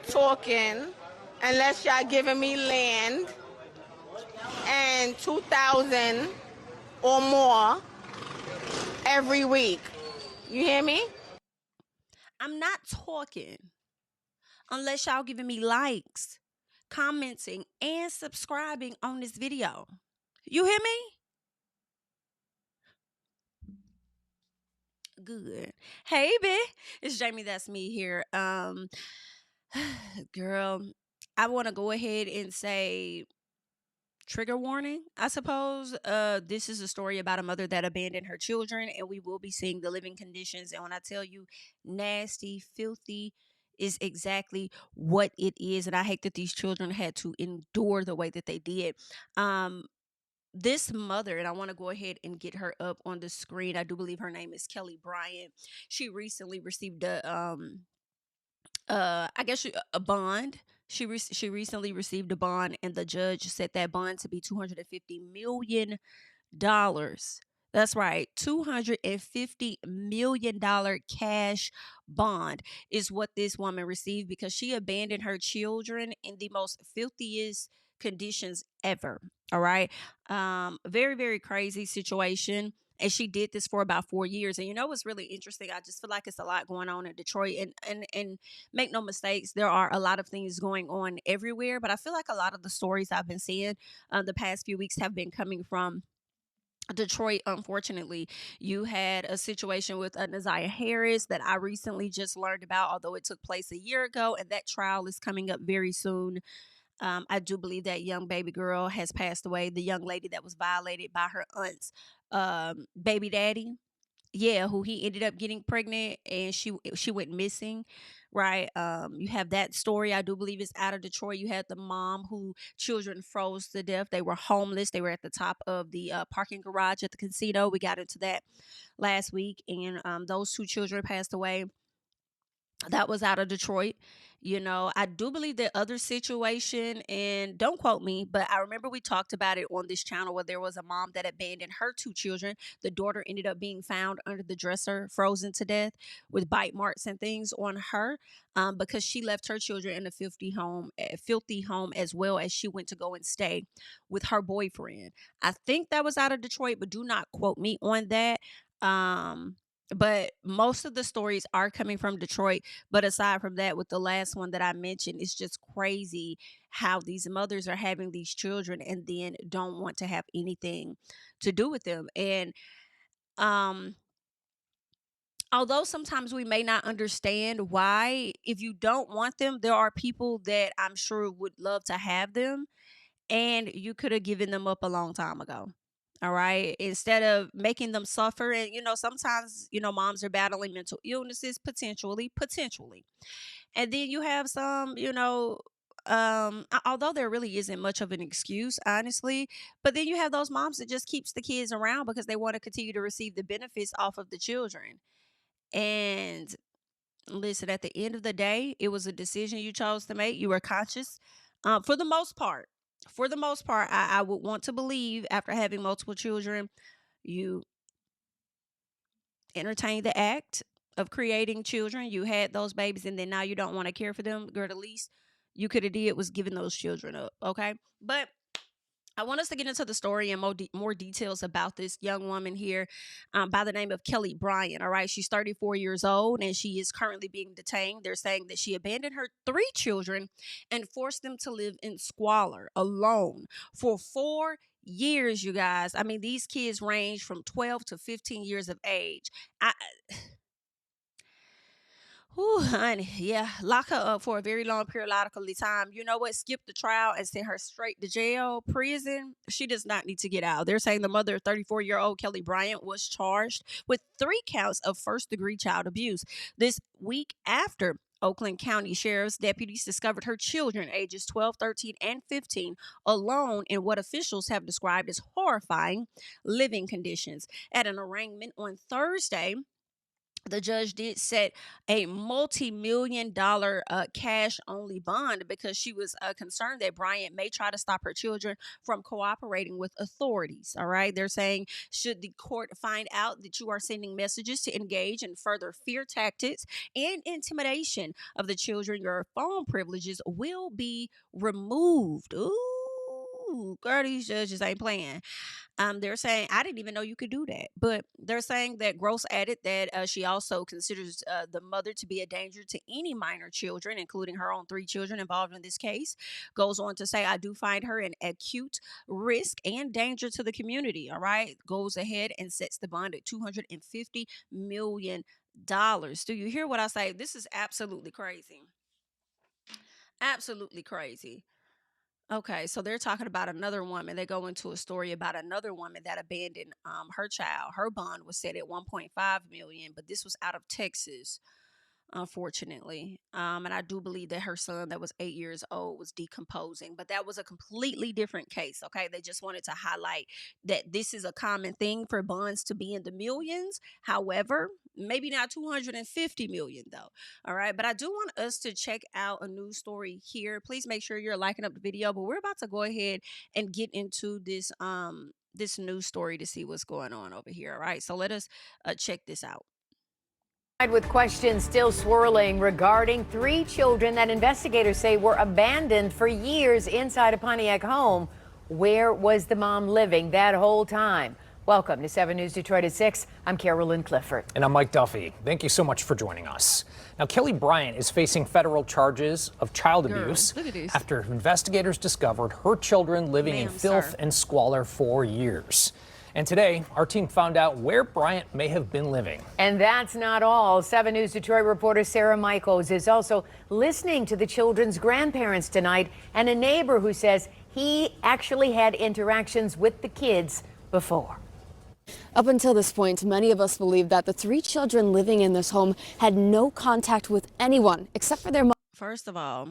talking unless y'all giving me land and 2,000 or more every week. You hear me? I'm not talking unless y'all giving me likes, commenting, and subscribing on this video. You hear me? Good. Hey, bitch. It's JamiThatsMe here. Girl, I want to go ahead and say trigger warning, I suppose. This is a story about a mother that abandoned her children, and we will be seeing the living conditions. And when I tell you nasty, filthy is exactly what it is. And I hate that these children had to endure the way that they did. This mother, and I want to go ahead and get her up on the screen. I do believe her name is Kelly Bryant. She recently received a bond. She recently received a bond, and the judge set that bond to be $250 million. That's right, $250 million cash bond is what this woman received because she abandoned her children in the most filthiest conditions ever. All right, very very crazy situation. And she did this for about 4 years. And you know what's really interesting? I just feel like it's a lot going on in Detroit. And make no mistakes, there are a lot of things going on everywhere. But I feel like a lot of the stories I've been seeing the past few weeks have been coming from Detroit. Unfortunately, you had a situation with Naziah Harris that I recently just learned about, although it took place a year ago, and that trial is coming up very soon. I do believe that young baby girl has passed away. The young lady that was violated by her aunt's baby daddy, yeah, who he ended up getting pregnant, and she went missing, right? You have that story. I do believe it's out of Detroit. You had the mom who children froze to death. They were homeless. They were at the top of the parking garage at the casino. We got into that last week, and those two children passed away. That was out of Detroit. You know, I do believe the other situation, and don't quote me, but I remember we talked about it on this channel where there was a mom that abandoned her two children. The daughter ended up being found under the dresser, frozen to death with bite marks and things on her, because she left her children in a filthy home, as well as she went to go and stay with her boyfriend. I think that was out of Detroit, but do not quote me on that. But most of the stories are coming from Detroit. But aside from that, with the last one that I mentioned, it's just crazy how these mothers are having these children and then don't want to have anything to do with them. And um although sometimes we may not understand why, if you don't want them, there are people that I'm sure would love to have them, and you could have given them up a long time ago. All right. Instead of making them suffer. And, sometimes, moms are battling mental illnesses, potentially. And then you have some, although there really isn't much of an excuse, honestly, but then you have those moms that just keeps the kids around because they want to continue to receive the benefits off of the children. And listen, at the end of the day, it was a decision you chose to make. You were conscious, for the most part. For the most part, I would want to believe after having multiple children, you entertained the act of creating children. You had those babies, and then now you don't want to care for them. Girl, the least you could have did was giving those children up. Okay, but I want us to get into the story and more details about this young woman here, by the name of Kelly Bryant. All right. She's 34 years old and she is currently being detained. They're saying that she abandoned her 3 children and forced them to live in squalor alone for 4 years, you guys. I mean, these kids range from 12 to 15 years of age. Whew, honey, yeah, lock her up for a very long periodically time. You know what? Skip the trial and send her straight to jail, prison. She does not need to get out. They're saying the mother, 34-year-old Kelly Bryant, was charged with 3 counts of first-degree child abuse this week after Oakland County Sheriff's deputies discovered her children, ages 12, 13, and 15, alone in what officials have described as horrifying living conditions. At an arraignment on Thursday, the judge did set a multi-million-dollar cash-only bond because she was concerned that Bryant may try to stop her children from cooperating with authorities. All right, they're saying, should the court find out that you are sending messages to engage in further fear tactics and intimidation of the children, your phone privileges will be removed. Ooh, girl, these judges ain't playing. They're saying, I didn't even know you could do that. But they're saying that Gross added that she also considers the mother to be a danger to any minor children, including her own 3 children involved in this case. Goes on to say, I do find her an acute risk and danger to the community. All right. Goes ahead and sets the bond at $250 million. Do you hear what I say? This is absolutely crazy. Absolutely crazy. Okay, so they're talking about another woman. They go into a story about another woman that abandoned her child. Her bond was set at 1.5 million, but this was out of Texas, unfortunately. And I do believe that her son that was 8 years old was decomposing, but that was a completely different case. Okay, they just wanted to highlight that this is a common thing for bonds to be in the millions. However, maybe not 250 million though. All right, but I do want us to check out a news story here. Please make sure you're liking up the video, but we're about to go ahead and get into this news story to see what's going on over here. All right, so let us check this out. With questions still swirling regarding 3 children that investigators say were abandoned for years inside a Pontiac home. Where was the mom living that whole time? Welcome to 7 News Detroit at 6. I'm Carolyn Clifford. And I'm Mike Duffy. Thank you so much for joining us. Now, Kelly Bryant is facing federal charges of child abuse after investigators discovered her children living in filth and squalor for years. And today, our team found out where Bryant may have been living. And that's not all. 7 News Detroit reporter Sarah Michaels is also listening to the children's grandparents tonight and a neighbor who says he actually had interactions with the kids before. Up until this point, many of us believe that the 3 children living in this home had no contact with anyone except for their mother. First of all,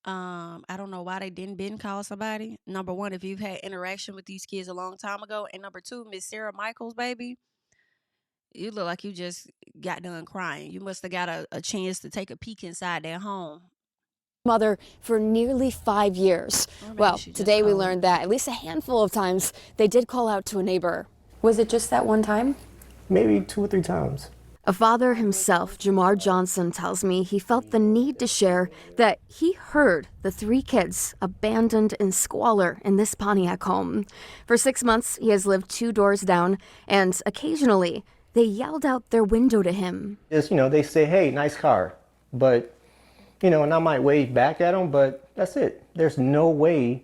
I don't know why they didn't call somebody. Number one, if you've had interaction with these kids a long time ago. And number two, Miss Sarah Michaels, baby, you look like you just got done crying. You must have got a chance to take a peek inside their home. Mother for nearly 5 years. Well, today we learned that at least a handful of times they did call out to a neighbor. Was it just that one time? Maybe 2 or 3 times. A father himself, Jamar Johnson, tells me he felt the need to share that he heard the 3 kids abandoned in squalor in this Pontiac home. For 6 months, he has lived 2 doors down, and occasionally they yelled out their window to him. Just, they say, hey, nice car. But, and I might wave back at them, but that's it. There's no way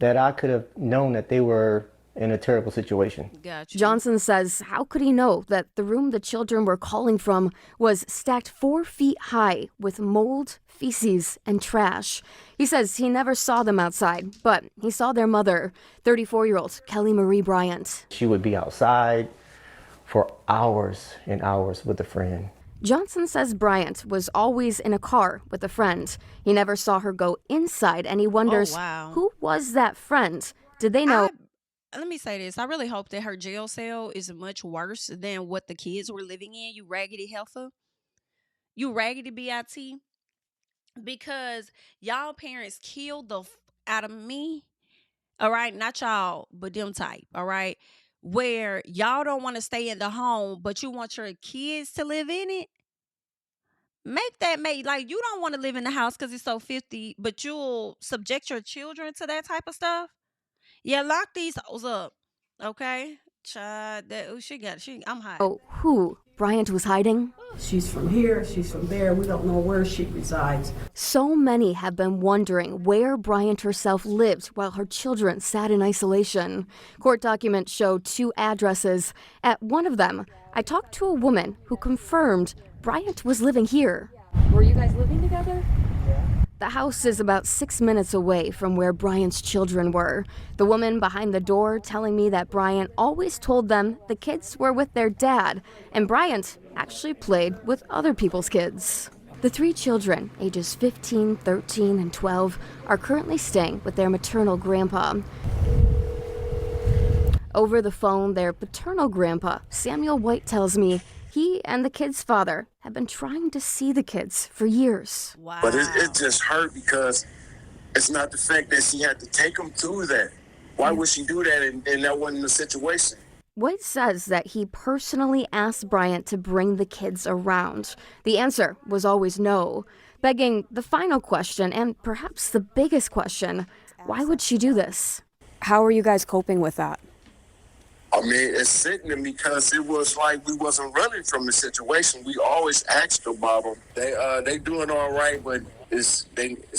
that I could have known that they were in a terrible situation. Gotcha. Johnson says, how could he know that the room the children were calling from was stacked 4 feet high with mold, feces, and trash? He says he never saw them outside, but he saw their mother, 34-year-old Kelly Marie Bryant. She would be outside for hours and hours with a friend. Johnson says Bryant was always in a car with a friend. He never saw her go inside, and he wonders, who was that friend? Did they know? Let me say this. I really hope that her jail cell is much worse than what the kids were living in, you raggedy heifer. You raggedy BIT. Because y'all parents killed the out of me. All right? Not y'all, but them type. All right? Where y'all don't want to stay in the home, but you want your kids to live in it. Like, you don't want to live in the house because it's so 50, but you'll subject your children to that type of stuff. Yeah, lock these hoes up, okay? Child, I'm hot. Oh, who Bryant was hiding? She's from here, she's from there. We don't know where she resides. So many have been wondering where Bryant herself lived while her children sat in isolation. Court documents show 2 addresses. At one of them, I talked to a woman who confirmed Bryant was living here. Were you guys living together? The house is about 6 minutes away from where Bryant's children were. The woman behind the door telling me that Bryant always told them the kids were with their dad, and Bryant actually played with other people's kids. The 3 children, ages 15, 13, and 12, are currently staying with their maternal grandpa. Over the phone, their paternal grandpa, Samuel White, tells me He and the kids' father have been trying to see the kids for years. Wow. But it just hurt because it's not the fact that she had to take them through that. Why would she do that and that wasn't the situation? White says that he personally asked Bryant to bring the kids around. The answer was always no, begging the final question and perhaps the biggest question: why would she do this? How are you guys coping with that? I mean, it's sickening because it was like we wasn't running from the situation. We always asked about them. They doing all right, but it's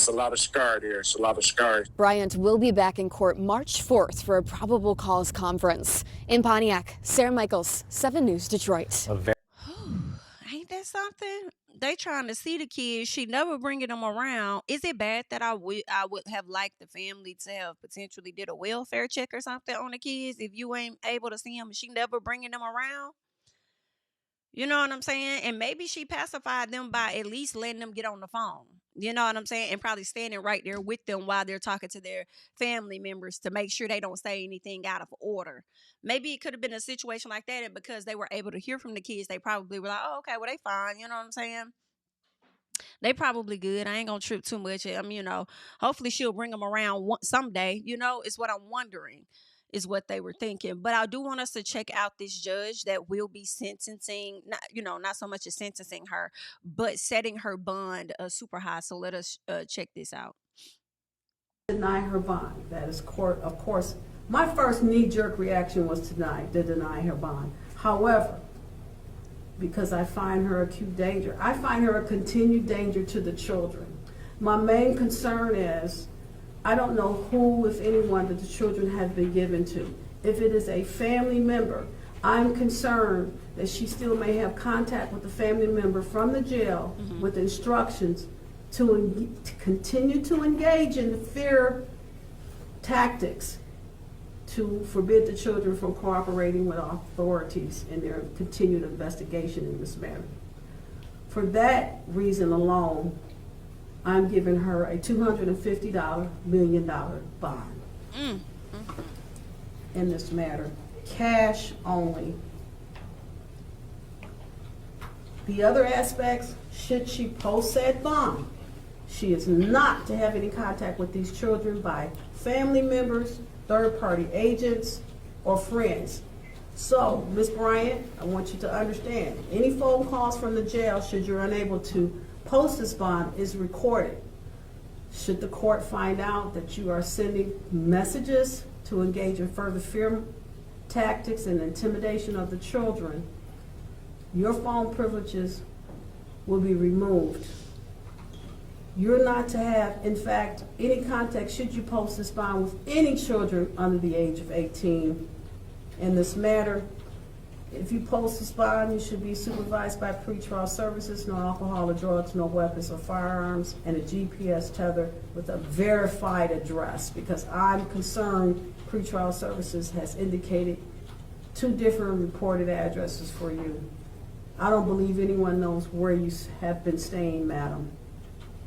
a lot of scar there. It's a lot of scars. Bryant will be back in court March 4th for a probable cause conference. In Pontiac, Sarah Michaels, 7 News Detroit. Ain't that something? They trying to see the kids. She never bringing them around. Is it bad that I would have liked the family to have potentially did a welfare check or something on the kids if you ain't able to see them and she never bringing them around? You know what I'm saying? And maybe she pacified them by at least letting them get on the phone. You know what I'm saying? And probably standing right there with them while they're talking to their family members to make sure they don't say anything out of order. Maybe it could have been a situation like that, and because they were able to hear from the kids, they probably were like, oh, okay, well, they fine. You know what I'm saying? They probably good. I ain't gonna trip too much. Hopefully she'll bring them around someday. Is what I'm wondering. Is what they were thinking. But I do want us to check out this judge that will be sentencing, not so much as sentencing her, but setting her bond super high. So let us check this out. Deny her bond. That is court, of course. My first knee-jerk reaction was to deny her bond. However, because I find her acute danger, I find her a continued danger to the children. My main concern is, I don't know who, if anyone, that the children have been given to. If it is a family member, I'm concerned that she still may have contact with the family member from the jail with instructions to continue to engage in the fear tactics to forbid the children from cooperating with authorities in their continued investigation in this matter. For that reason alone, I'm giving her a $250 million bond in this matter, cash only. The other aspects, should she post said bond, she is not to have any contact with these children by family members, third-party agents, or friends. So, Ms. Bryant, I want you to understand, any phone calls from the jail, should you're unable to post this bond, is recorded. Should the court find out that you are sending messages to engage in further fear tactics and intimidation of the children, your phone privileges will be removed. You're not to have, in fact, any contact, should you post this bond, with any children under the age of 18 in this matter. If you post this bond, you should be supervised by pretrial services, no alcohol or drugs, no weapons or firearms, and a GPS tether with a verified address, because I'm concerned pretrial services has indicated 2 different reported addresses for you. I don't believe anyone knows where you have been staying, madam.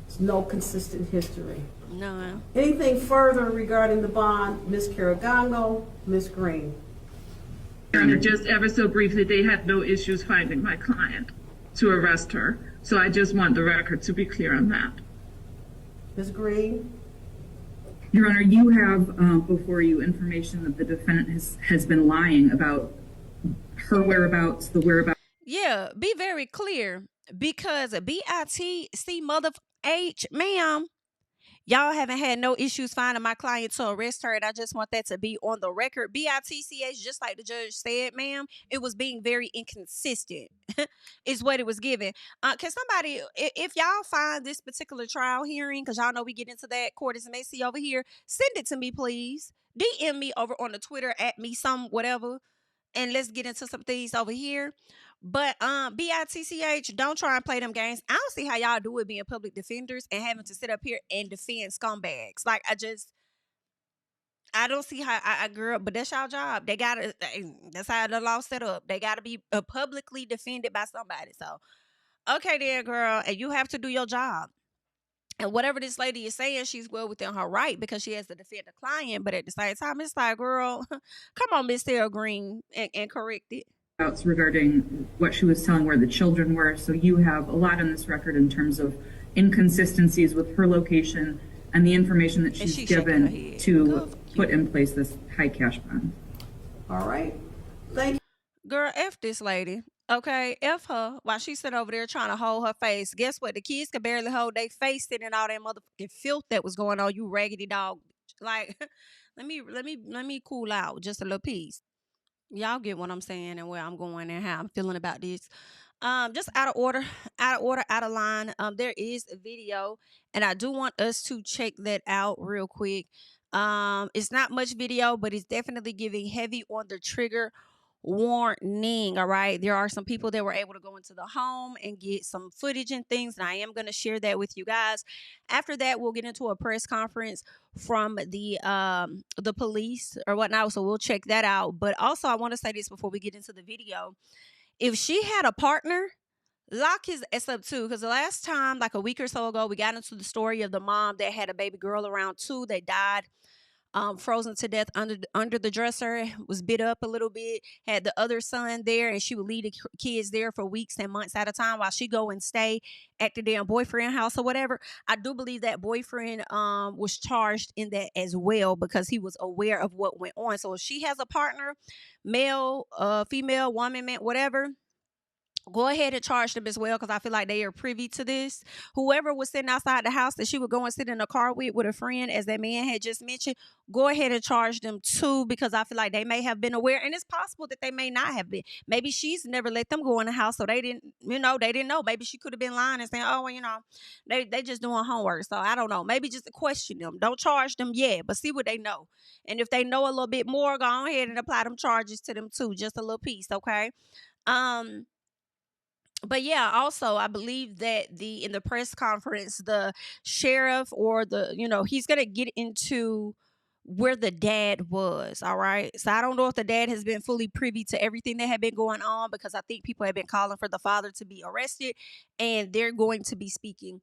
There's no consistent history. No. Anything further regarding the bond, Ms. Caragongo, Ms. Green? Your Honor, just ever so briefly, they had no issues finding my client to arrest her. So I just want the record to be clear on that. Ms. Green? Your Honor, you have before you information that the defendant has been lying about her whereabouts, the whereabouts. Yeah, be very clear, because BITC mother H, ma'am, y'all haven't had no issues finding my client to arrest her, and I just want that to be on the record. BITCH, just like the judge said, ma'am, it was being very inconsistent is what it was given. Can somebody, if y'all find this particular trial hearing, because y'all know we get into that, court is messy over here, send it to me, please. DM me over on the Twitter, at me some whatever, and let's get into some things over here. But BITCH, don't try and play them games. I don't see how y'all do it being public defenders and having to sit up here and defend scumbags. Like, I don't see how I grew up, but that's y'all job. That's how the law set up. They gotta be publicly defended by somebody. So, okay then, girl, and you have to do your job. And whatever this lady is saying, she's well within her right, because she has to defend the client. But at the same time, it's like, girl, come on, Miss Sarah Green, and correct it. regarding what she was telling where the children were. So you have a lot in this record in terms of inconsistencies with her location and the information that she's given to put in place this high cash bond. All right. Thank you. Girl, F this lady. Okay, F her while she's sitting over there trying to hold her face. Guess what? The kids could barely hold their face sitting in all that motherfucking filth that was going on. You raggedy dog. Like, let me cool out just a little piece. Y'all get what I'm saying and where I'm going and how I'm feeling about this. Just out of order, out of line. There is a video, and I do want us to check that out real quick. It's not much video, but it's definitely giving heavy on the trigger warning. All right, there are some people that were able to go into the home and get some footage and things, and I am going to share that with you guys. After that, we'll get into a press conference from the police or whatnot, so we'll check that out. But also, I want to say this before we get into the video. If she had a partner, lock his ass up too, because the last time, like a week or so ago, we got into the story of the mom that had a baby girl around 2 that died frozen to death under the dresser, was bit up a little bit, had the other son there, and she would leave the kids there for weeks and months at a time while she go and stay at the damn boyfriend house or whatever. I do believe that boyfriend was charged in that as well, because he was aware of what went on. So if she has a partner, male, female, woman, man, whatever, go ahead and charge them as well, because I feel like they are privy to this. Whoever was sitting outside the house that she would go and sit in a car with a friend, as that man had just mentioned, go ahead and charge them too, because I feel like they may have been aware, and it's possible that they may not have been. Maybe she's never let them go in the house, so they didn't know. Maybe she could have been lying and saying, oh, well, they just doing homework. So I don't know. Maybe just to question them. Don't charge them yet, but see what they know. And if they know a little bit more, go ahead and apply them charges to them too. Just a little piece, okay? But yeah, also I believe that in the press conference, the sheriff or he's gonna get into where the dad was. All right. So I don't know if the dad has been fully privy to everything that had been going on, because I think people have been calling for the father to be arrested, and they're going to be speaking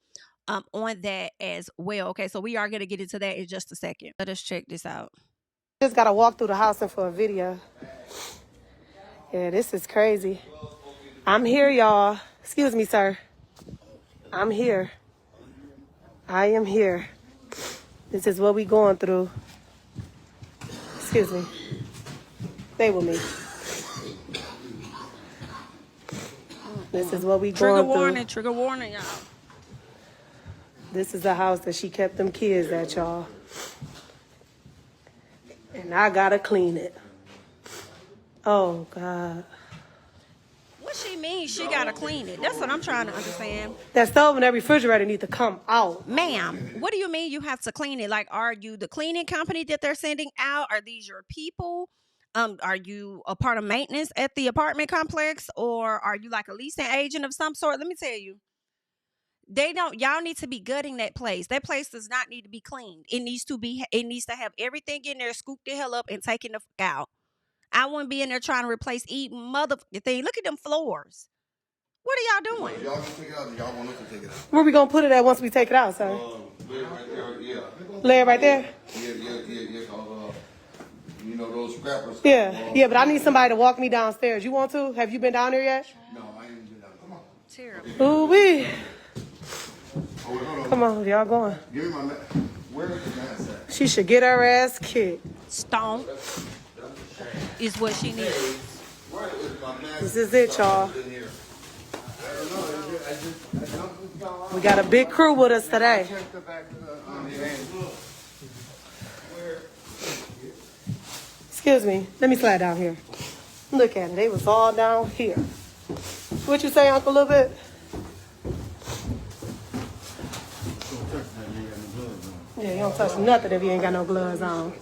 on that as well. Okay, so we are gonna get into that in just a second. Let us check this out. Just gotta walk through the house and for a video. Yeah, this is crazy. I'm here, y'all. Excuse me, sir. I'm here. I am here. This is what we going through. Excuse me. Stay with me. This is what we going through. Trigger warning, y'all. This is the house that she kept them kids at, y'all. And I gotta clean it. Oh, God. What she means she gotta clean it? That's what I'm trying to understand. That stove and that refrigerator need to come out. Ma'am, what do you mean you have to clean it? Like, are you the cleaning company that they're sending out? Are these your people? Are you a part of maintenance at the apartment complex? Or are you like a leasing agent of some sort? Let me tell you. Y'all need to be gutting that place. That place does not need to be cleaned. It needs to have everything in there, scooped the hell up and taken the fuck out. I wouldn't be in there trying to replace motherfucking thing. Look at them floors. What are y'all doing? Y'all can take it out. Y'all want us to take it out. Where we gonna put it at once we take it out, sir? Lay it right there. Yeah. Lay it right there. Yeah. Those scrappers. Yeah. But I need somebody to walk me downstairs. You want to? Have you been down there yet? No, I ain't been down. Come on. Terrible. Ooh wee. Hold on. Come on, y'all going. Give me my mask. Where is the mask at? She should get her ass kicked. Stomp is what she needs. This is it, y'all. We got a big crew with us today. Excuse me. Let me slide down here. Look at it. They was all down here. What you say, Uncle, a little bit? Yeah, you don't touch nothing if you ain't got no gloves on.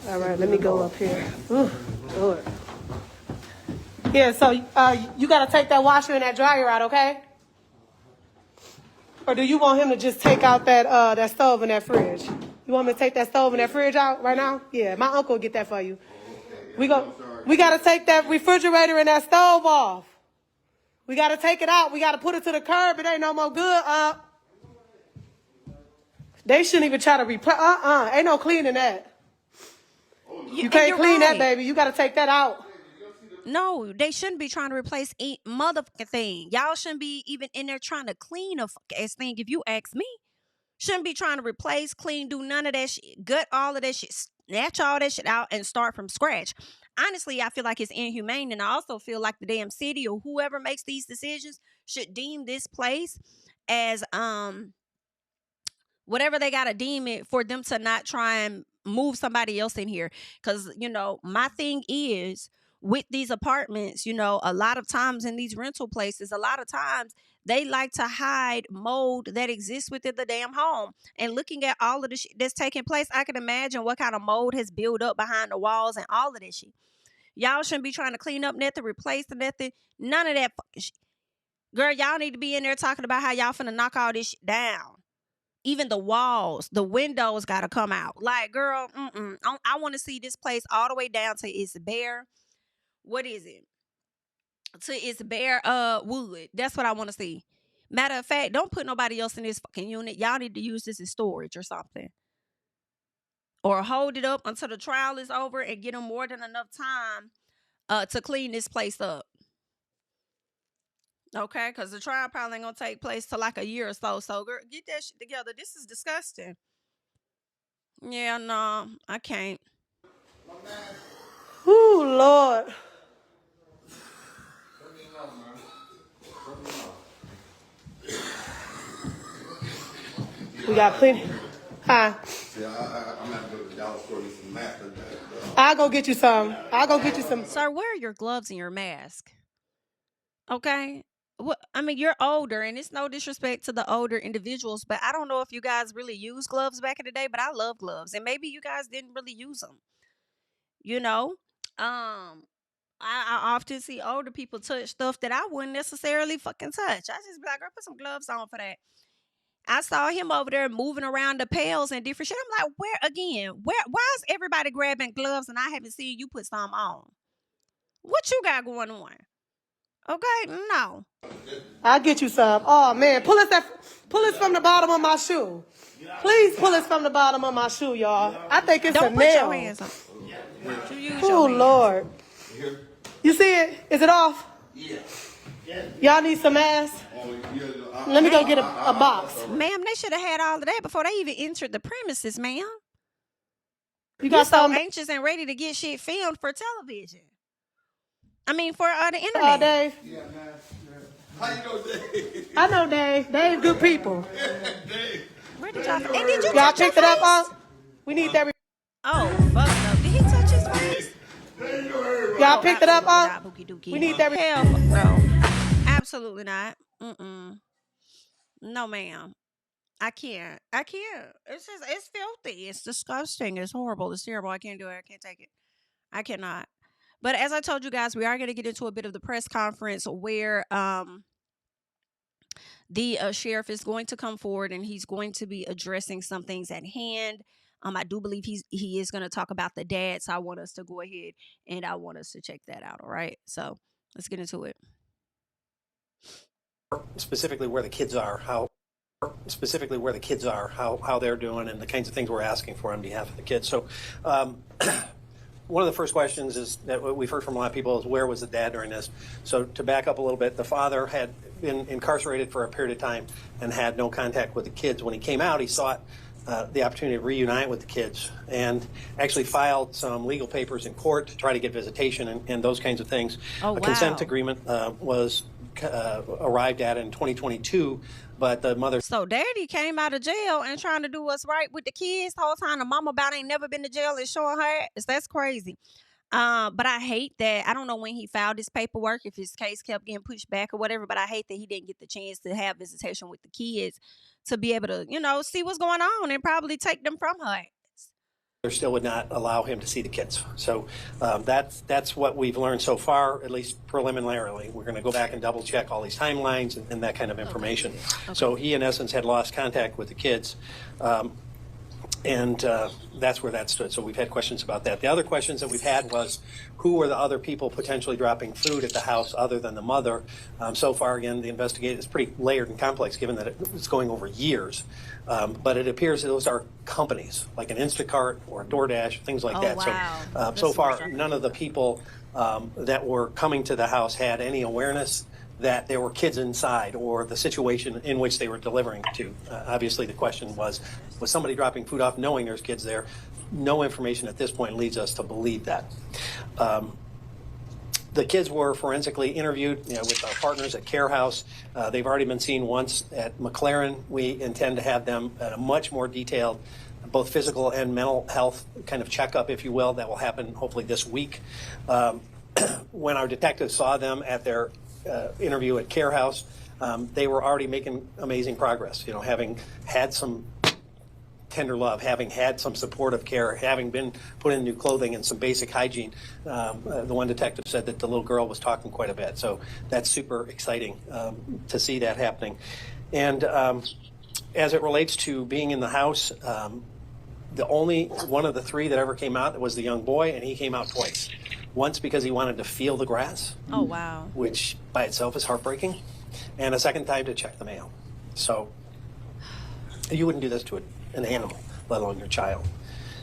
All right, let me go up here. Ooh, Lord. Yeah, so you got to take that washer and that dryer out, okay? Or do you want him to just take out that stove and that fridge? You want me to take that stove and that fridge out right now? Yeah, my uncle will get that for you. We got to take that refrigerator and that stove off. We got to take it out. We got to put it to the curb. It ain't no more good. They shouldn't even try to replace. Ain't no cleaning that. You can't clean that, baby. You got to take that out. No, they shouldn't be trying to replace a motherfucking thing. Y'all shouldn't be even in there trying to clean a fucking ass thing, if you ask me. Shouldn't be trying to replace, clean, do none of that shit. Gut all of that shit. Snatch all that shit out and start from scratch. Honestly, I feel like it's inhumane, and I also feel like the damn city or whoever makes these decisions should deem this place as whatever they gotta deem it for them to not try and move somebody else in here. Because, you know, my thing is with these apartments, you know, a lot of times in these rental places, a lot of times they like to hide mold that exists within the damn home. And looking at all of the shit that's taking place, I can imagine what kind of mold has built up behind the walls and all of that shit. Y'all shouldn't be trying to clean up nothing, replace nothing, none of that fucking shit. Girl, y'all need to be in there talking about how y'all finna knock all this shit down. Even the walls, the windows gotta come out. Like, girl, I want to see this place all the way down to its bare, what is it? To its bare wood. That's what I want to see. Matter of fact, don't put nobody else in this fucking unit. Y'all need to use this as storage or something. Or hold it up until the trial is over and get them more than enough time to clean this place up. Okay, because the trial probably ain't gonna take place till like a year or so. So, girl, get that shit together. This is disgusting. Yeah, no, I can't. Ooh, Lord. We got plenty. Hi. Yeah, I'm going to go to the dollar store and get some masks. I'll go get you some. I'll go get you some. Sir, wear your gloves and your mask. Okay? Well, I mean, you're older, and it's no disrespect to the older individuals, but I don't know if you guys really used gloves back in the day, but I love gloves, and maybe you guys didn't really use them. You know? I often see older people touch stuff that I wouldn't necessarily fucking touch. I just be like, girl, put some gloves on for that. I saw him over there moving around the pails and different shit. I'm like, why is everybody grabbing gloves and I haven't seen you put some on? What you got going on? Okay, no. I'll get you some. Oh man, pull us from the bottom of my shoe. Please pull us from the bottom of my shoe, y'all. I think it's a nail. Don't put your hands on. Oh Lord. You see it? Is it off? Yeah. Y'all need some masks? Let me go get a box. Ma'am, they should have had all of that before they even entered the premises, ma'am. You got so anxious and ready to get shit filmed for television. I mean, for the internet. Dave. Yeah, man. How you know Dave? I know Dave. Dave, good people. Dave. Where did y'all? And did you y'all picked it up, huh? We need that. Oh, fuck no. Did he touch his face? Y'all picked it up, huh? We need that. Hell no. Absolutely not. No, ma'am. I can't. It's just, it's filthy. It's disgusting. It's horrible. It's terrible. I can't do it. I can't take it. I cannot. But as I told you guys, we are going to get into a bit of the press conference where the sheriff is going to come forward and he's going to be addressing some things at hand. I do believe he is going to talk about the dad. So I want us to go ahead and I want us to check that out. All right. So let's get into it. Specifically where the kids are, how they're doing, and the kinds of things we're asking for on behalf of the kids. So one of the first questions is that we've heard from a lot of people is, where was the dad during this? So to back up a little bit, the father had been incarcerated for a period of time and had no contact with the kids. When he came out, he sought the opportunity to reunite with the kids and actually filed some legal papers in court to try to get visitation and those kinds of things. Oh, wow. A consent agreement was arrived at in 2022, but the mother. So daddy came out of jail and trying to do what's right with the kids the whole time. The mama about ain't never been to jail and showing her ass. That's crazy. But I hate that. I don't know when he filed his paperwork, if his case kept getting pushed back or whatever, but I hate that he didn't get the chance to have visitation with the kids to be able to, see what's going on and probably take them from her. Still would not allow him to see the kids. So that's what we've learned so far, at least preliminarily. We're going to go back and double check all these timelines and that kind of information. Okay. So he, in essence, had lost contact with the kids. And that's where that stood. So we've had questions about that. The other questions that we've had was, who were the other people potentially dropping food at the house other than the mother? So far, again, the investigation is pretty layered and complex, given that it's going over years. But it appears that those are companies, like an Instacart or a DoorDash, things like that. Wow. So far, none of the people that were coming to the house had any awareness that there were kids inside or the situation in which they were delivering to. Obviously, the question was somebody dropping food off knowing there's kids there? No information at this point leads us to believe that. The kids were forensically interviewed with our partners at Care House. They've already been seen once at McLaren. We intend to have them at a much more detailed, both physical and mental health kind of checkup, if you will. That will happen hopefully this week. When our detectives saw them at their interview at Care House, they were already making amazing progress. Having had some tender love, having had some supportive care, having been put in new clothing and some basic hygiene. The one detective said that the little girl was talking quite a bit. So that's super exciting to see that happening. And as it relates to being in the house, the only one of the three that ever came out was the young boy, and he came out twice. Once because he wanted to feel the grass. Oh, wow. Which by itself is heartbreaking. And a second time to check the mail. So you wouldn't do this to an animal, let alone your child.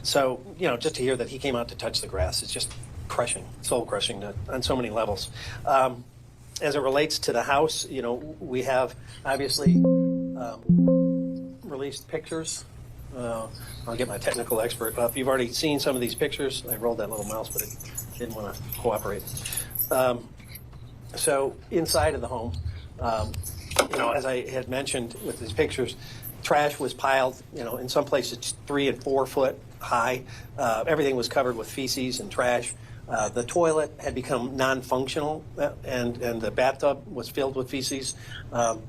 So, just to hear that he came out to touch the grass is just crushing, soul crushing on so many levels. As it relates to the house, we have obviously released pictures. I'll get my technical expert up. You've already seen some of these pictures. I rolled that little mouse, but it didn't want to cooperate. So inside of the home, as I had mentioned with these pictures, trash was piled, in some places 3 and 4 foot high. Everything was covered with feces and trash. The toilet had become non-functional, and the bathtub was filled with feces. That's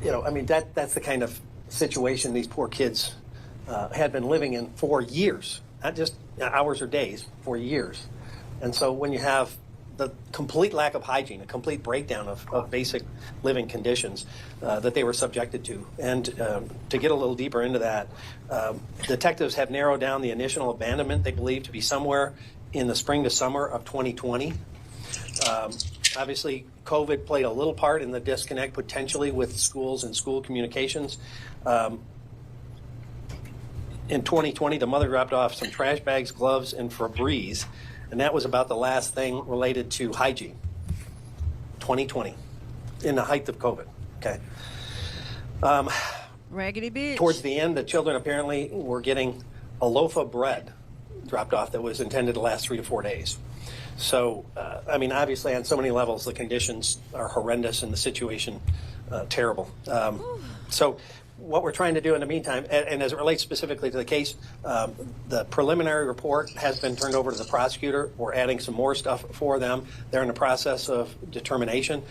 the kind of situation these poor kids had been living in for years, not just hours or days, for years. And so when you have the complete lack of hygiene, a complete breakdown of basic living conditions that they were subjected to. And to get a little deeper into that, detectives have narrowed down the initial abandonment they believe to be somewhere in the spring to summer of 2020. Obviously, COVID played a little part in the disconnect potentially with schools and school communications. In 2020, the mother dropped off some trash bags, gloves, and Febreze, and that was about the last thing related to hygiene. 2020, in the height of COVID. Okay. Raggedy bitch. Towards the end, the children apparently were getting a loaf of bread dropped off that was intended to last 3 to 4 days. So, obviously, on so many levels, the conditions are horrendous and the situation terrible. So what we're trying to do in the meantime, and as it relates specifically to the case, the preliminary report has been turned over to the prosecutor. We're adding some more stuff for them. They're in the process of determination.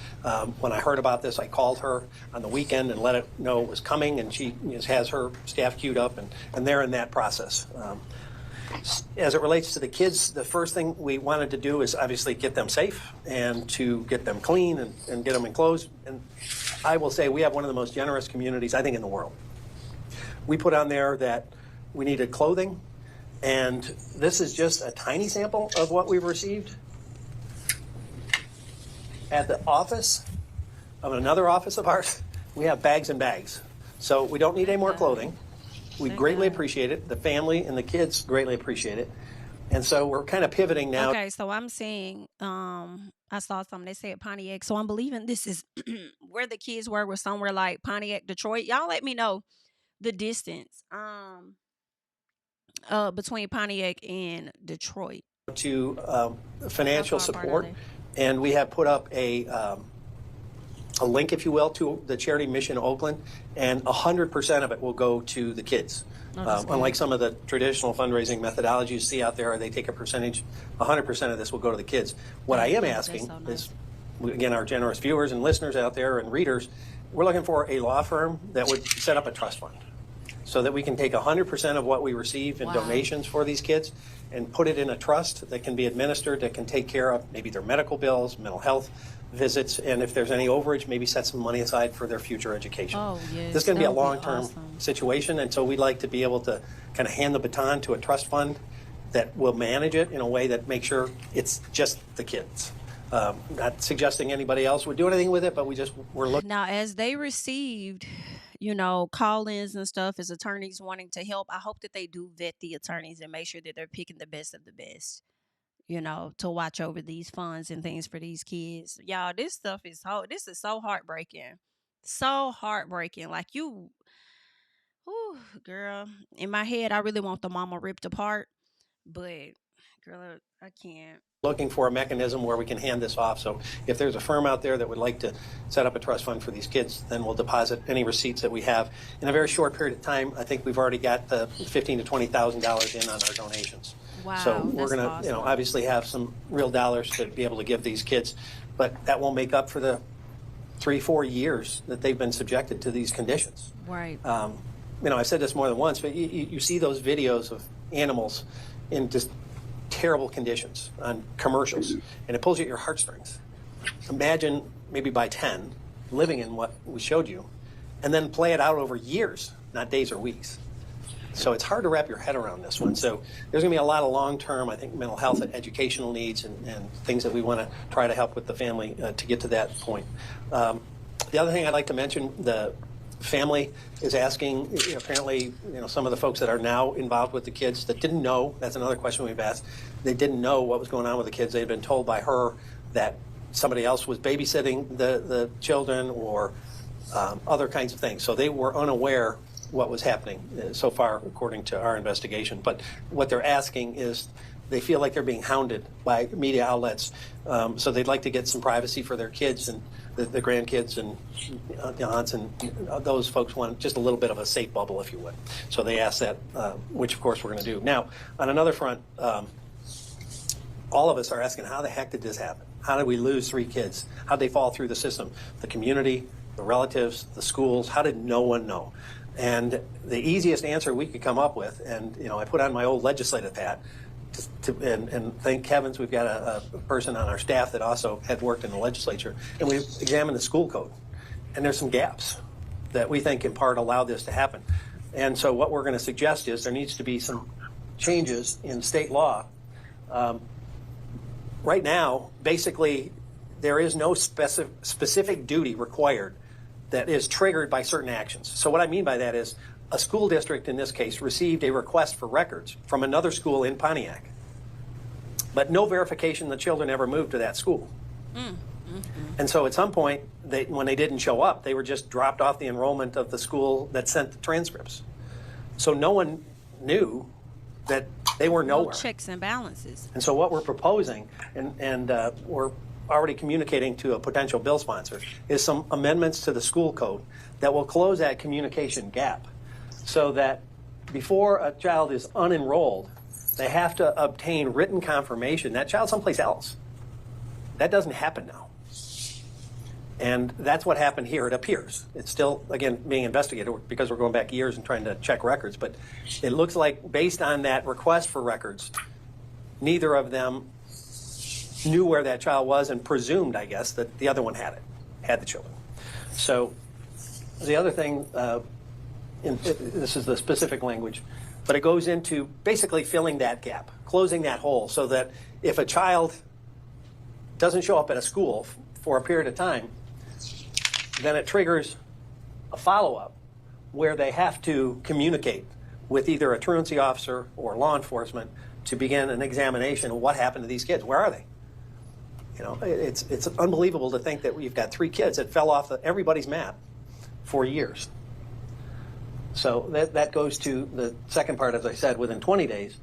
When I heard about this, I called her on the weekend and let her know it was coming, and she has her staff queued up, and they're in that process. As it relates to the kids, the first thing we wanted to do is obviously get them safe and to get them clean and get them enclosed. And I will say we have one of the most generous communities, I think, in the world. We put on there that we needed clothing, and this is just a tiny sample of what we've received. At the office of another office of ours, we have bags and bags. So we don't need any more clothing. We greatly appreciate it. The family and the kids greatly appreciate it. And so we're kind of pivoting now. Okay, so I'm seeing, I saw something, they said Pontiac. So I'm believing this is where the kids were somewhere like Pontiac, Detroit. Y'all let me know the distance between Pontiac and Detroit. To financial support. And we have put up a link, if you will, to the charity mission Oakland, and 100% of it will go to the kids. Unlike some of the traditional fundraising methodologies you see out there, they take a percentage. 100% of this will go to the kids. What I am asking is, again, our generous viewers and listeners out there and readers, we're looking for a law firm that would set up a trust fund so that we can take 100% of what we receive in donations for these kids and put it in a trust that can be administered, that can take care of maybe their medical bills, mental health visits, and if there's any overage, maybe set some money aside for their future education. Oh, yes, this is going to be a that would be long-term awesome. situation, and so we'd like to be able to kind of hand the baton to a trust fund that will manage it in a way that makes sure it's just the kids. Not suggesting anybody else would do anything with it, but we're looking. Now, as they received, you know, call-ins and stuff as attorneys wanting to help, I hope that they do vet the attorneys and make sure that they're picking the best of the best, you know, to watch over these funds and things for these kids. Y'all, this stuff is so heartbreaking. So heartbreaking. Like you, ooh, girl, in my head, I really want the mama ripped apart, but girl, I can't. Looking for a mechanism where we can hand this off. So if there's a firm out there that would like to set up a trust fund for these kids, then we'll deposit any receipts that we have. In a very short period of time, I think we've already got the $15,000 to $20,000 in on our donations. Wow, so we're going to, awesome. you know, obviously have some real dollars to be able to give these kids, but that won't make up for the 3-4 years that they've been subjected to these conditions. Right. You know, I've said this more than once, but you see those videos of animals in just terrible conditions on commercials, and it pulls you at your heartstrings. Imagine maybe by 10 living in what we showed you, and then play it out over years, not days or weeks. So it's hard to wrap your head around this one. So there's going to be a lot of long-term, I think, mental health and educational needs and things that we want to try to help with the family to get to that point. The other thing I'd like to mention, the family is asking, apparently, you know, some of the folks that are now involved with the kids that didn't know, that's another question we've asked, they didn't know what was going on with the kids. They had been told by her that somebody else was babysitting the children or other kinds of things. So they were unaware what was happening so far, according to our investigation. But what they're asking is they feel like they're being hounded by media outlets, so they'd like to get some privacy for their kids and the grandkids and the aunts, and those folks want just a little bit of a safe bubble, if you would. So they asked that, which of course we're going to do. Now, on another front, all of us are asking, how the heck did this happen? How did we lose 3 kids? How did they fall through the system? The community, the relatives, the schools, how did no one know? And the easiest answer we could come up with, and you know, I put on my old legislative hat, and thank heavens we've got a person on our staff that also had worked in the legislature, and we examined the school code, and there's some gaps that we think in part allow this to happen. And so what we're going to suggest is there needs to be some changes in state law. Right now, basically, there is no specific duty required that is triggered by certain actions. So what I mean by that is a school district, in this case, received a request for records from another school in Pontiac, but no verification the children ever moved to that school. And so at some point, when they didn't show up, they were just dropped off the enrollment of the school that sent the transcripts. So no one knew that they were nowhere. No checks and balances. And so what we're proposing, and we're already communicating to a potential bill sponsor, is some amendments to the school code that will close that communication gap so that before a child is unenrolled, they have to obtain written confirmation that child's someplace else. That doesn't happen now. And that's what happened here, it appears. It's still, again, being investigated because we're going back years and trying to check records, but it looks like based on that request for records, neither of them knew where that child was and presumed, I guess, that the other one had the children. So the other thing, this is the specific language, but it goes into basically filling that gap, closing that hole, so that if a child doesn't show up at a school for a period of time, then it triggers a follow-up where they have to communicate with either a truancy officer or law enforcement to begin an examination of what happened to these kids. Where are they? You know, it's unbelievable to think that we've got 3 kids that fell off everybody's map for years. So that goes to the second part, as I said, within 20 days,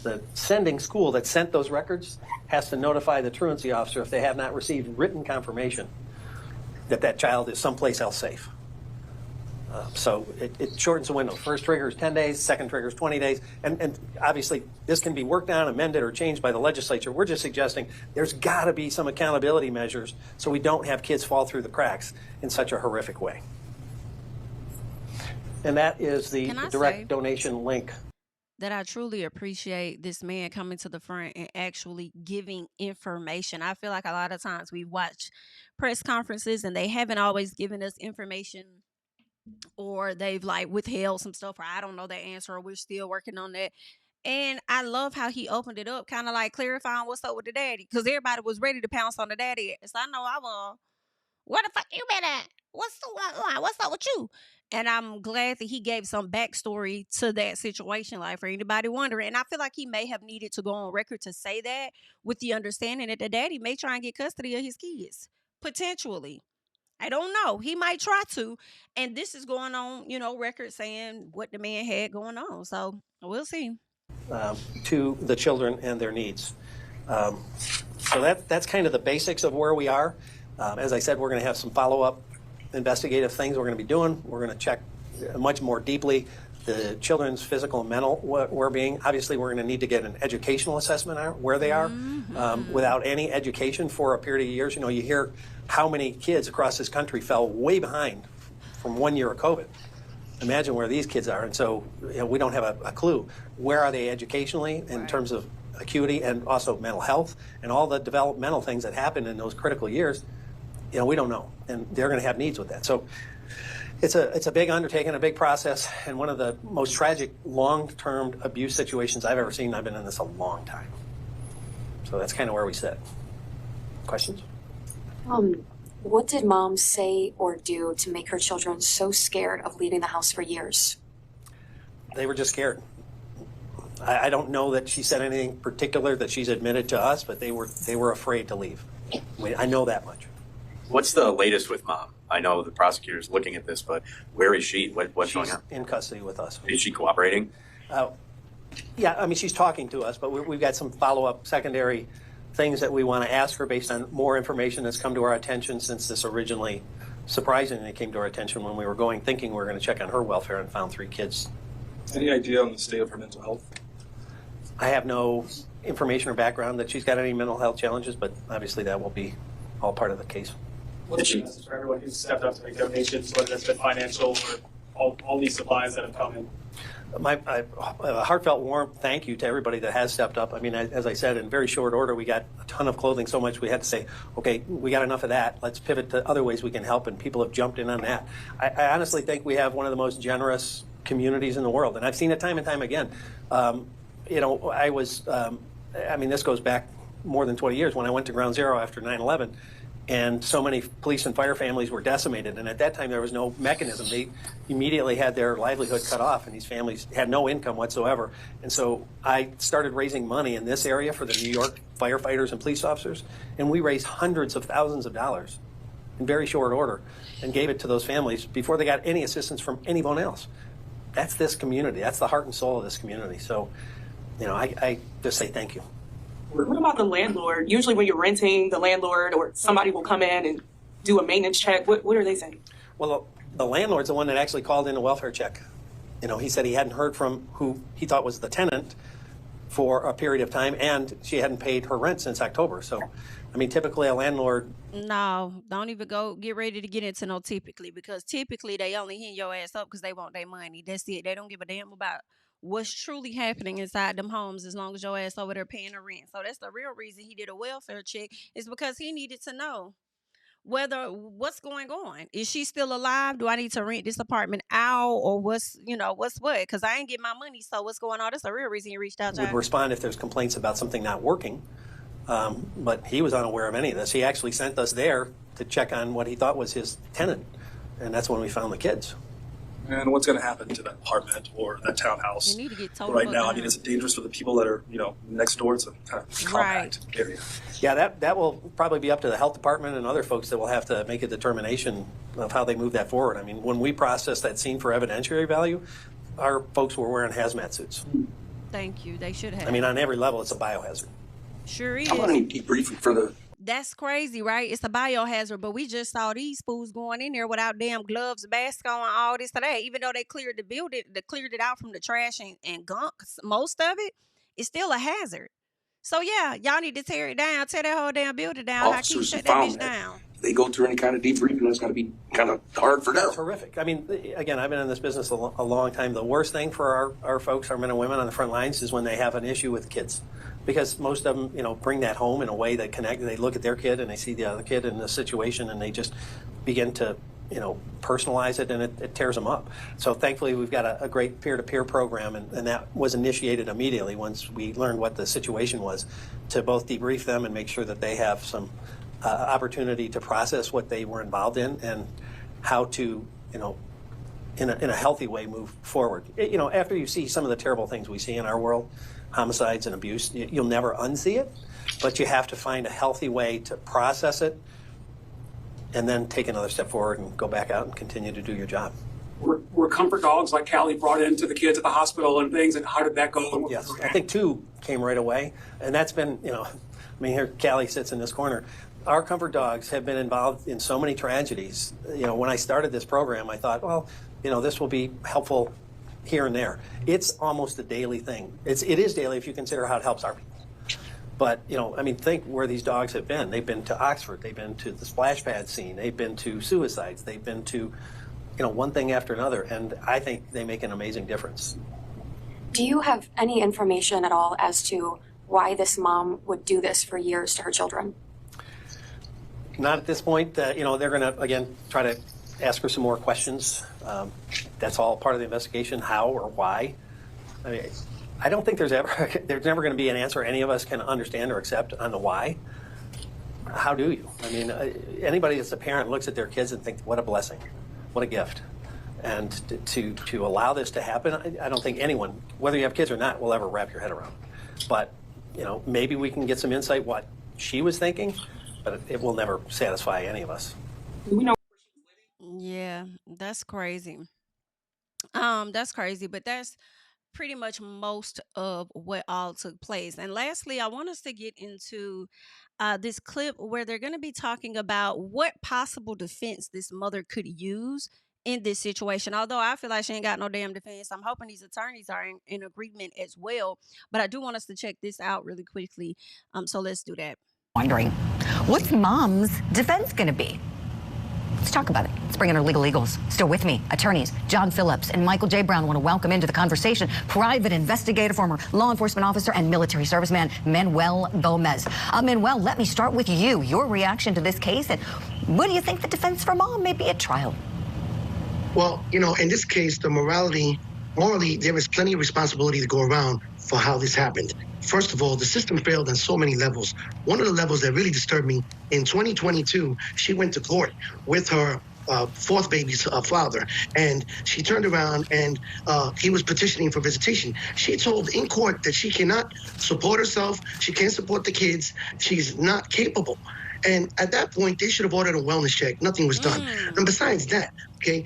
the sending school that sent those records has to notify the truancy officer if they have not received written confirmation that that child is someplace else safe. So it shortens the window. First trigger is 10 days, second trigger is 20 days. And obviously, this can be worked on, amended, or changed by the legislature. We're just suggesting there's got to be some accountability measures so we don't have kids fall through the cracks in such a horrific way. And that is the direct donation link that I truly appreciate this man coming to the front and actually giving information. I feel like a lot of times we watch press conferences and they haven't always given us information, or they've like withheld some stuff, or I don't know the answer, or we're still working on that. And I love how he opened it up, kind of like clarifying what's up with the daddy, because everybody was ready to pounce on the daddy. So I know I was, where the fuck you been at? What's the what's up with you? And I'm glad that he gave some backstory to that situation, like for anybody wondering. And I feel like he may have needed to go on record to say that, with the understanding that the daddy may try and get custody of his kids, potentially. I don't know. He might try to. And this is going on, record saying what the man had going on. So we'll see. To the children and their needs. So that's kind of the basics of where we are. As I said, we're going to have some follow-up investigative things we're going to be doing. We're going to check much more deeply the children's physical and mental well-being. Obviously, we're going to need to get an educational assessment on where they are. Without any education for a period of years, you hear how many kids across this country fell way behind from 1 year of COVID. Imagine where these kids are. And so we don't have a clue. Where are they educationally in terms of acuity and also mental health and all the developmental things that happen in those critical years? We don't know. And they're going to have needs with that. So it's a big undertaking, a big process, and one of the most tragic long-term abuse situations I've ever seen. I've been in this a long time. So that's kind of where we sit. Questions? What did mom say or do to make her children so scared of leaving the house for years? They were just scared. I don't know that she said anything particular that she's admitted to us, but they were afraid to leave. I know that much. What's the latest with mom? I know the prosecutor's looking at this, but where is she? What's going on? In custody with us. Is she cooperating? Yeah, I mean, she's talking to us, but we've got some follow-up secondary things that we want to ask her based on more information that's come to our attention since this originally, surprisingly, came to our attention when we were thinking we were going to check on her welfare and found 3 kids. Any idea on the state of her mental health? I have no information or background that she's got any mental health challenges, but obviously that will be all part of the case. What's the message for everyone who's stepped up to make donations, whether it's been financial or all these supplies that have come in? A heartfelt warm thank you to everybody that has stepped up. I mean, as I said, in very short order, we got a ton of clothing, so much we had to say, okay, we got enough of that. Let's pivot to other ways we can help, and people have jumped in on that. I honestly think we have one of the most generous communities in the world, and I've seen it time and time again. This goes back more than 20 years when I went to Ground Zero after 9/11. And so many police and fire families were decimated. And at that time, there was no mechanism. They immediately had their livelihood cut off, and these families had no income whatsoever. And so I started raising money in this area for the New York firefighters and police officers. And we raised hundreds of thousands of dollars in very short order and gave it to those families before they got any assistance from anyone else. That's this community. That's the heart and soul of this community. So, I just say thank you. What about the landlord? Usually when you're renting, the landlord or somebody will come in and do a maintenance check. What are they saying? Well, the landlord's the one that actually called in a welfare check. He said he hadn't heard from who he thought was the tenant for a period of time, and she hadn't paid her rent since October. So, I mean, typically a landlord... No, don't even get ready to get into no typically, because typically they only hit your ass up because they want their money. That's it. They don't give a damn about what's truly happening inside them homes as long as your ass over there paying the rent. So that's the real reason he did a welfare check, is because he needed to know what's going on. Is she still alive? Do I need to rent this apartment out, or what's what? Because I ain't get my money. So what's going on? That's the real reason he reached out to would her. Respond if there's complaints about something not working. But he was unaware of any of this. He actually sent us there to check on what he thought was his tenant. And that's when we found the kids. And what's going to happen to that apartment or that townhouse? You need to get told right now. down. I mean, is it dangerous for the people that are, next door? It's a kind of compact area. Yeah, that will probably be up to the health department and other folks that will have to make a determination of how they move that forward. I mean, when we processed that scene for evidentiary value, our folks were wearing hazmat suits. Thank you. They should have. I mean, on every level, it's a biohazard. Sure is. How about any debriefing for the... That's crazy, right? It's a biohazard, but we just saw these fools going in there without damn gloves, masks on, all this today. Even though they cleared the building, they cleared it out from the trash and gunk, most of it, it's still a hazard. So yeah, y'all need to tear it down, tear that whole damn building down. How can you shut that bitch down? they go through any kind of debriefing, that's got to be kind of hard for them. That's horrific. I mean, again, I've been in this business a long time. The worst thing for our folks, our men and women on the front lines, is when they have an issue with kids, because most of them, you know, bring that home in a way that connect. They look at their kid and they see the other kid in the situation, and they just begin to, you know, personalize it, and it tears them up. So thankfully, we've got a great peer-to-peer program, and that was initiated immediately once we learned what the situation was, to both debrief them and make sure that they have some opportunity to process what they were involved in and how to, you know, in a healthy way move forward. You know, after you see some of the terrible things we see in our world, homicides and abuse, you'll never unsee it, but you have to find a healthy way to process it and then take another step forward and go back out and continue to do your job. Were comfort dogs like Callie brought into the kids at the hospital and things, and how did that go? Yes, I think 2 came right away, and that's been, you know, I mean, here Callie sits in this corner. Our comfort dogs have been involved in so many tragedies. You know, when I started this program, I thought, well, you know, this will be helpful here and there. It's almost a daily thing. It is daily if you consider how it helps our people. But, you know, I mean, think where these dogs have been. They've been to Oxford. They've been to the splash pad scene. They've been to suicides. They've been to, you know, one thing after another. And I think they make an amazing difference. Do you have any information at all as to why this mom would do this for years to her children? Not at this point. You know, they're going to, again, try to ask her some more questions. That's all part of the investigation, how or why. I mean, I don't think there's never going to be an answer any of us can understand or accept on the why. How do you? I mean, anybody that's a parent looks at their kids and thinks, what a blessing, what a gift. And to allow this to happen, I don't think anyone, whether you have kids or not, will ever wrap your head around. But, you know, maybe we can get some insight what she was thinking, but it will never satisfy any of us. Yeah, that's crazy. That's crazy, but that's pretty much most of what all took place. And lastly, I want us to get into this clip where they're going to be talking about what possible defense this mother could use in this situation. Although I feel like she ain't got no damn defense, I'm hoping these attorneys are in agreement as well. But I do want us to check this out really quickly. So let's do that. Wondering, what's mom's defense going to be? Let's talk about it. Let's bring in our legal eagles. Still with me, attorneys John Phillips and Michael J. Brown. I want to welcome into the conversation private investigator, former law enforcement officer, and military serviceman Manuel Gomez. Manuel, let me start with you. Your reaction to this case, and what do you think the defense for mom may be at trial? Well, you know, in this case, morally, there is plenty of responsibility to go around for how this happened. First of all, the system failed on so many levels. One of the levels that really disturbed me, in 2022, she went to court with her fourth baby's father, and she turned around and he was petitioning for visitation. She told in court that she cannot support herself, she can't support the kids, she's not capable. And at that point, they should have ordered a wellness check. Nothing was done. And besides that, okay,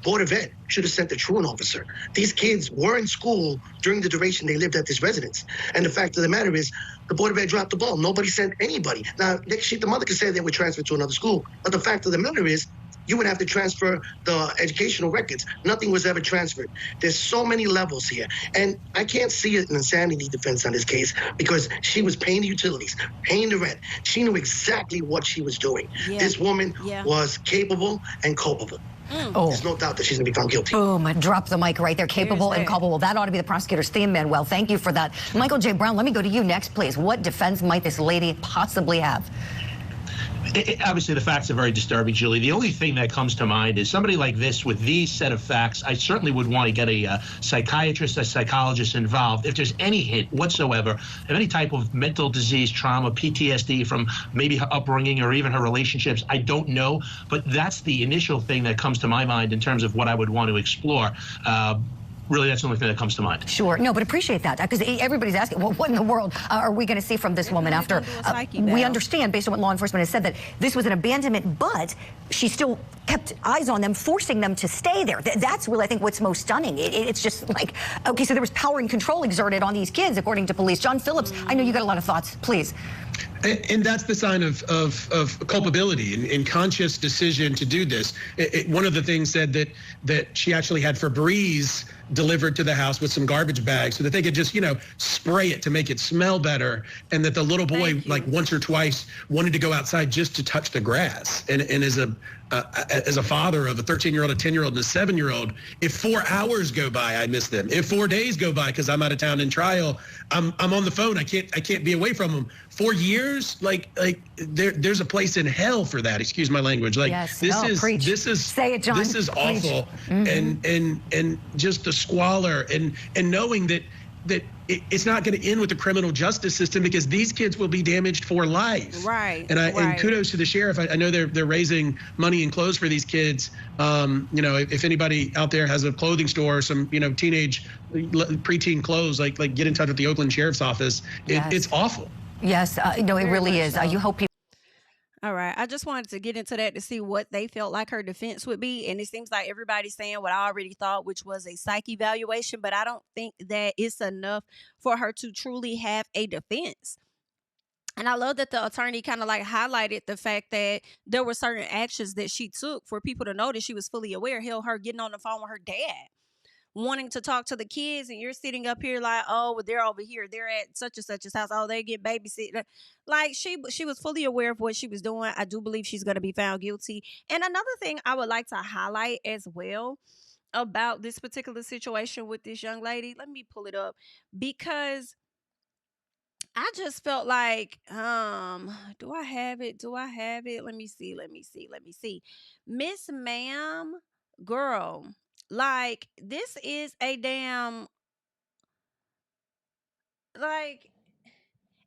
Board of Ed should have sent the truant officer. These kids were in school during the duration they lived at this residence. And the fact of the matter is, the Board of Ed dropped the ball. Nobody sent anybody. Now, the mother could say they were transferred to another school. But the fact of the matter is, you would have to transfer the educational records. Nothing was ever transferred. There's so many levels here. And I can't see an insanity defense on this case because she was paying the utilities, paying the rent. She knew exactly what she was doing. Yeah. This woman was capable and culpable. There's no doubt that she's going to be found guilty. Boom. Drop the mic right there. Capable and culpable. That ought to be the prosecutor's theme, Manuel. Thank you for that. Michael J. Brown, let me go to you next, please. What defense might this lady possibly have? Obviously, the facts are very disturbing, Julie. The only thing that comes to mind is somebody like this with these set of facts, I certainly would want to get a psychiatrist, a psychologist involved. If there's any hint whatsoever of any type of mental disease, trauma, PTSD from maybe her upbringing or even her relationships, I don't know. But that's the initial thing that comes to my mind in terms of what I would want to explore. Really, that's the only thing that comes to mind. Sure. No, but appreciate that, because everybody's asking, well, what in the world are we going to see from this woman after we understand, based on what law enforcement has said, that this was an abandonment, but she still kept eyes on them, forcing them to stay there. That's really, I think, what's most stunning. It's just like, okay, so there was power and control exerted on these kids, according to police. John Phillips, I know you got a lot of thoughts. Please. And that's the sign of culpability and conscious decision to do this. One of the things said that she actually had Febreze delivered to the house with some garbage bags so that they could just, spray it to make it smell better, and that the little boy, like once or twice, wanted to go outside just to touch the grass. And as a father of a 13-year-old, a 10-year-old, and a 7-year-old, if 4 hours go by, I miss them. If 4 days go by because I'm out of town in trial, I'm on the phone. I can't be away from them. 4 years, there's a place in hell for that. Excuse my language. This is say it, John. This is awful, and just the squalor and knowing that it's not going to end with the criminal justice system, because these kids will be damaged for life. Right. And kudos to the sheriff. I know they're raising money and clothes for these kids. If anybody out there has a clothing store or some teenage preteen clothes, like get in touch with the Oakland Sheriff's Office. It's awful. Yes, no, it really is. You hope people. All right. I just wanted to get into that to see what they felt like her defense would be. And it seems like everybody's saying what I already thought, which was a psych evaluation. But I don't think that it's enough for her to truly have a defense. And I love that the attorney kind of highlighted the fact that there were certain actions that she took for people to know that she was fully aware. Hell, her getting on the phone with her dad, wanting to talk to the kids, and you're sitting up here like, oh, well, they're over here, they're at such and such's house, oh, they get babysit. Like she was fully aware of what she was doing. I do believe she's going to be found guilty. And another thing I would like to highlight as well about this particular situation with this young lady, let me pull it up, because I just felt like, do I have it? Let me see. Miss Ma'am, girl, like, this is a damn,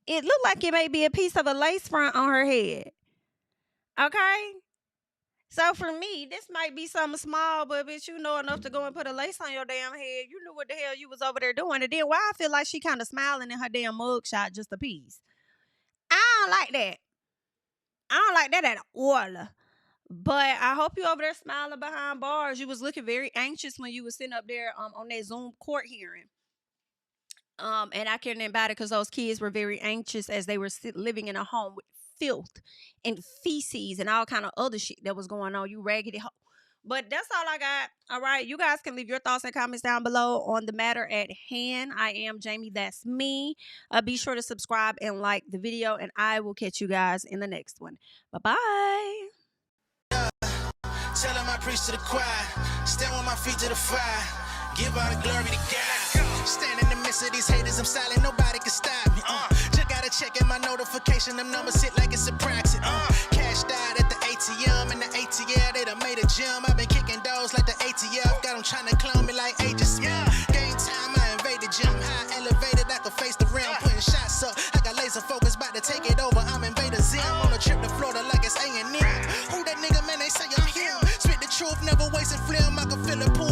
it looked like it may be a piece of a lace front on her head. Okay? So for me, this might be something small, but bitch, you know enough to go and put a lace on your damn head. You knew what the hell you was over there doing. And then why I feel like she kind of smiling in her damn mugshot just a piece. I don't like that. I don't like that at all. But I hope you over there smiling behind bars. You was looking very anxious when you was sitting up there on that Zoom court hearing. And I can't embody, because those kids were very anxious as they were living in a home with filth and feces and all kind of other shit that was going on. You raggedy hoe. But that's all I got. All right. You guys can leave your thoughts and comments down below on the matter at hand. I am Jami, that's me. Be sure to subscribe and like the video, and I will catch you guys in the next one. Bye-bye. Tell him I preach to the choir. Stand with my feet to the fire. Give all the glory to God. Stand in the midst of these haters, I'm silent, nobody can stop me. Just gotta check in my notification, them numbers hit like it's a proxy. Cashed out at the ATM, and the ATL, they done made a gym. I've been kicking doors like the ATF, got them trying to clone me like Agent Smith. Game time, I invade the gym, high elevated, I can face the rim. Putting shots up, I got laser focus, about to take it over, I'm Invader Zim. On a trip to Florida like it's A&M. Who that nigga, man, they say I'm him. Spit the truth, never wasted film, I can feel the pool.